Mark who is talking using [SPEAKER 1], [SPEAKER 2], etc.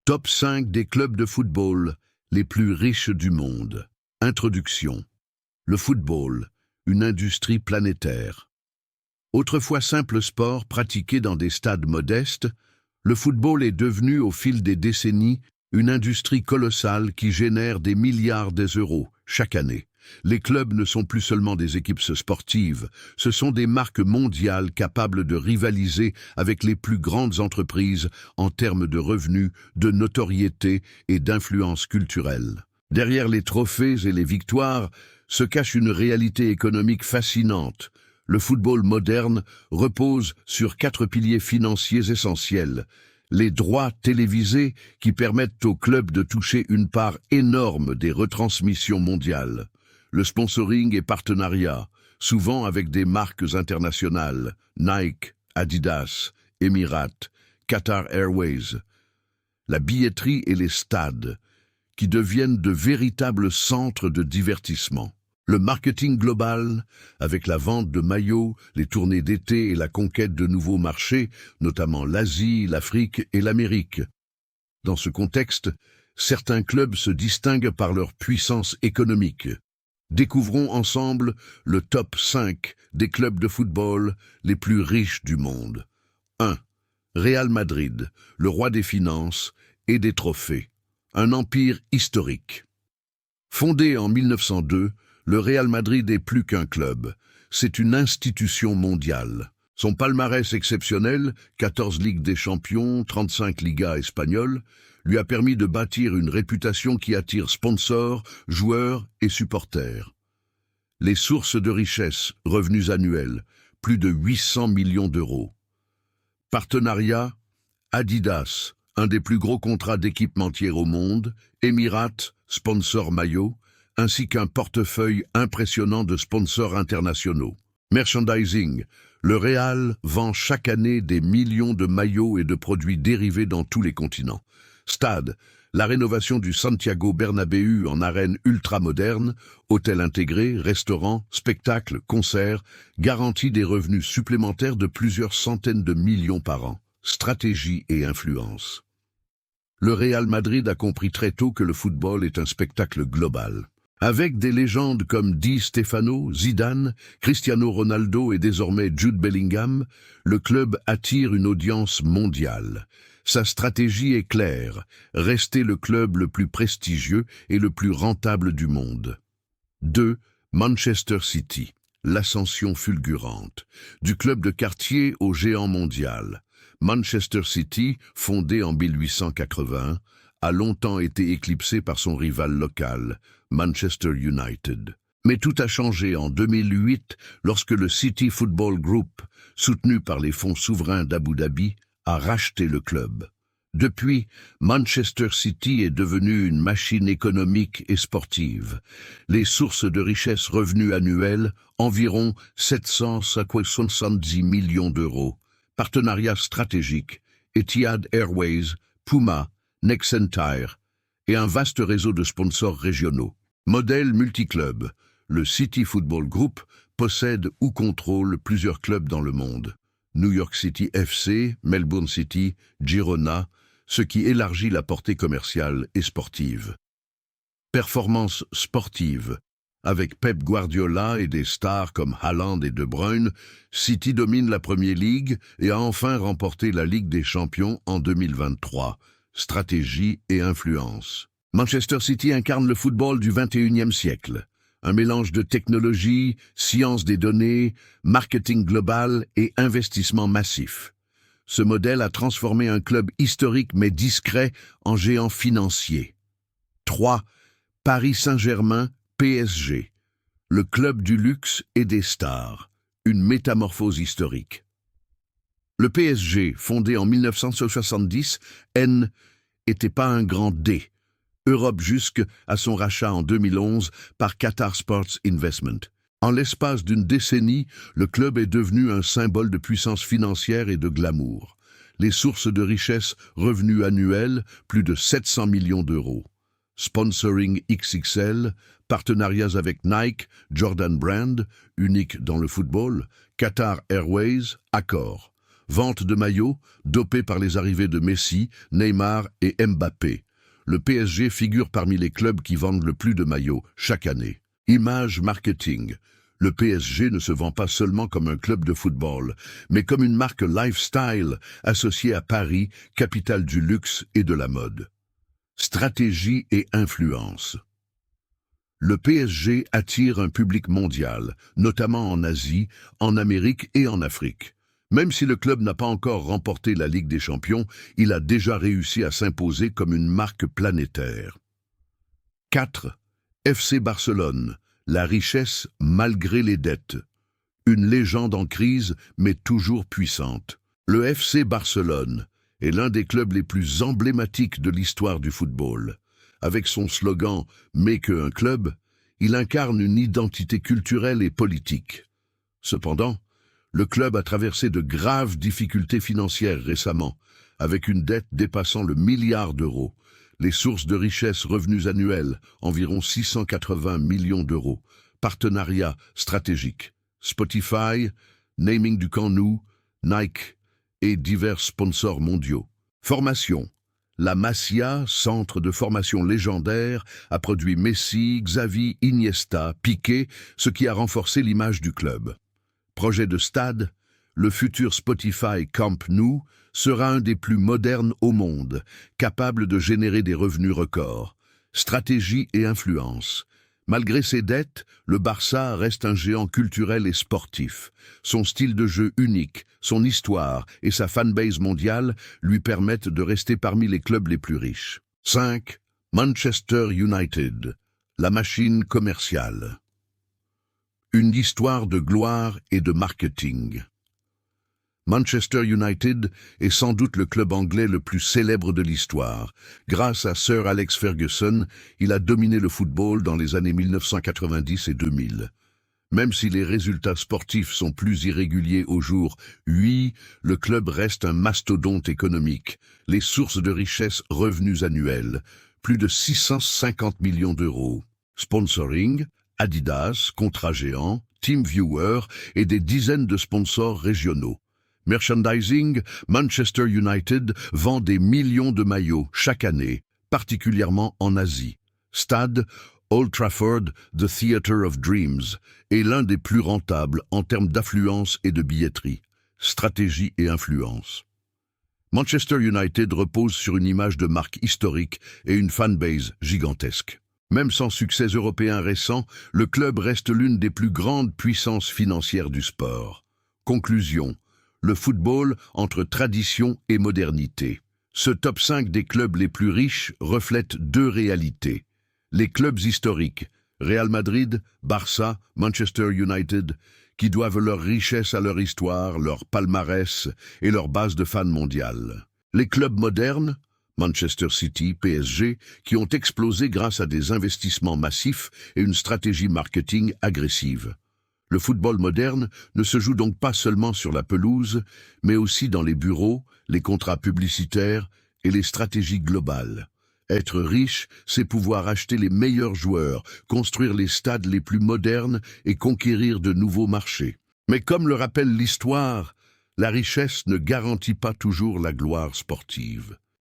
[SPEAKER 1] Top 5 des clubs de football les plus riches du monde. Introduction. Le football, une industrie planétaire. Autrefois simple sport pratiqué dans des stades modestes, le football est devenu au fil des décennies une industrie colossale qui génère des milliards d'euros chaque année. Les clubs ne sont plus seulement des équipes sportives, ce sont des marques mondiales capables de rivaliser avec les plus grandes entreprises en termes de revenus, de notoriété et d'influence culturelle. Derrière les trophées et les victoires se cache une réalité économique fascinante. Le football moderne repose sur 4 piliers financiers essentiels. Les droits télévisés qui permettent aux clubs de toucher une part énorme des retransmissions mondiales. Le sponsoring et partenariat, souvent avec des marques internationales, Nike, Adidas, Emirates, Qatar Airways. La billetterie et les stades, qui deviennent de véritables centres de divertissement. Le marketing global, avec la vente de maillots, les tournées d'été et la conquête de nouveaux marchés, notamment l'Asie, l'Afrique et l'Amérique. Dans ce contexte, certains clubs se distinguent par leur puissance économique. Découvrons ensemble le top 5 des clubs de football les plus riches du monde. 1. Real Madrid, le roi des finances et des trophées. Un empire historique. Fondé en 1902, le Real Madrid est plus qu'un club. C'est une institution mondiale. Son palmarès exceptionnel, 14 Ligues des Champions, 35 Ligas espagnoles, lui a permis de bâtir une réputation qui attire sponsors, joueurs et supporters. Les sources de richesse, revenus annuels, plus de 800 millions d'euros. Partenariat, Adidas, un des plus gros contrats d'équipementiers au monde, Emirates, sponsor maillot, ainsi qu'un portefeuille impressionnant de sponsors internationaux. Merchandising, le Real vend chaque année des millions de maillots et de produits dérivés dans tous les continents. Stade, la rénovation du Santiago Bernabéu en arène ultra-moderne, hôtel intégré, restaurants, spectacles, concerts, garantit des revenus supplémentaires de plusieurs centaines de millions par an. Stratégie et influence. Le Real Madrid a compris très tôt que le football est un spectacle global. Avec des légendes comme Di Stefano, Zidane, Cristiano Ronaldo et désormais Jude Bellingham, le club attire une audience mondiale. Sa stratégie est claire, rester le club le plus prestigieux et le plus rentable du monde. 2. Manchester City, l'ascension fulgurante. Du club de quartier au géant mondial. Manchester City, fondé en 1880, a longtemps été éclipsé par son rival local, Manchester United. Mais tout a changé en 2008 lorsque le City Football Group, soutenu par les fonds souverains d'Abu Dhabi, a racheté le club. Depuis, Manchester City est devenu une machine économique et sportive. Les sources de richesse revenus annuels, environ 770 millions d'euros. Partenariats stratégiques, Etihad Airways, Puma, Nexentaire et un vaste réseau de sponsors régionaux. Modèle multiclub, le City Football Group possède ou contrôle plusieurs clubs dans le monde. New York City FC, Melbourne City, Girona, ce qui élargit la portée commerciale et sportive. Performance sportive. Avec Pep Guardiola et des stars comme Haaland et De Bruyne, City domine la Premier League et a enfin remporté la Ligue des Champions en 2023. Stratégie et influence. Manchester City incarne le football du XXIe siècle. Un mélange de technologie, science des données, marketing global et investissement massif. Ce modèle a transformé un club historique mais discret en géant financier. 3. Paris Saint-Germain, PSG. Le club du luxe et des stars. Une métamorphose historique. Le PSG, fondé en 1970, n'était pas un grand D. Europe jusqu'à son rachat en 2011 par Qatar Sports Investment. En l'espace d'une décennie, le club est devenu un symbole de puissance financière et de glamour. Les sources de richesse, revenus annuels, plus de 700 millions d'euros. Sponsoring XXL, partenariats avec Nike, Jordan Brand, unique dans le football, Qatar Airways, Accor. Vente de maillots, dopés par les arrivées de Messi, Neymar et Mbappé. Le PSG figure parmi les clubs qui vendent le plus de maillots chaque année. Image marketing. Le PSG ne se vend pas seulement comme un club de football, mais comme une marque lifestyle associée à Paris, capitale du luxe et de la mode. Stratégie et influence. Le PSG attire un public mondial, notamment en Asie, en Amérique et en Afrique. Même si le club n'a pas encore remporté la Ligue des Champions, il a déjà réussi à s'imposer comme une marque planétaire. 4. FC Barcelone. La richesse malgré les dettes. Une légende en crise, mais toujours puissante. Le FC Barcelone est l'un des clubs les plus emblématiques de l'histoire du football. Avec son slogan « Mais qu'un club », il incarne une identité culturelle et politique. Cependant, le club a traversé de graves difficultés financières récemment, avec une dette dépassant le milliard d'euros. Les sources de richesse revenus annuels, environ 680 millions d'euros. Partenariats stratégiques. Spotify, naming du Camp Nou, Nike et divers sponsors mondiaux. Formation. La Masia, centre de formation légendaire, a produit Messi, Xavi, Iniesta, Piqué, ce qui a renforcé l'image du club. Projet de stade. Le futur Spotify Camp Nou sera un des plus modernes au monde, capable de générer des revenus records. Stratégie et influence. Malgré ses dettes, le Barça reste un géant culturel et sportif. Son style de jeu unique, son histoire et sa fanbase mondiale lui permettent de rester parmi les clubs les plus riches. 5. Manchester United. La machine commerciale. Une histoire de gloire et de marketing. Manchester United est sans doute le club anglais le plus célèbre de l'histoire. Grâce à Sir Alex Ferguson, il a dominé le football dans les années 1990 et 2000. Même si les résultats sportifs sont plus irréguliers aujourd'hui, le club reste un mastodonte économique. Les sources de richesse revenus annuels, plus de 650 millions d'euros. Sponsoring, Adidas, contrat géant, TeamViewer et des dizaines de sponsors régionaux. Merchandising, Manchester United vend des millions de maillots chaque année, particulièrement en Asie. Stade, Old Trafford, The Theatre of Dreams, est l'un des plus rentables en termes d'affluence et de billetterie. Stratégie et influence. Manchester United repose sur une image de marque historique et une fanbase gigantesque. Même sans succès européen récent, le club reste l'une des plus grandes puissances financières du sport. Conclusion. Le football entre tradition et modernité. Ce top 5 des clubs les plus riches reflète deux réalités. Les clubs historiques, Real Madrid, Barça, Manchester United, qui doivent leur richesse à leur histoire, leur palmarès et leur base de fans mondiale. Les clubs modernes, Manchester City, PSG, qui ont explosé grâce à des investissements massifs et une stratégie marketing agressive. Le football moderne ne se joue donc pas seulement sur la pelouse, mais aussi dans les bureaux, les contrats publicitaires et les stratégies globales. Être riche, c'est pouvoir acheter les meilleurs joueurs, construire les stades les plus modernes et conquérir de nouveaux marchés. Mais comme le rappelle l'histoire, la richesse ne garantit pas toujours la gloire sportive.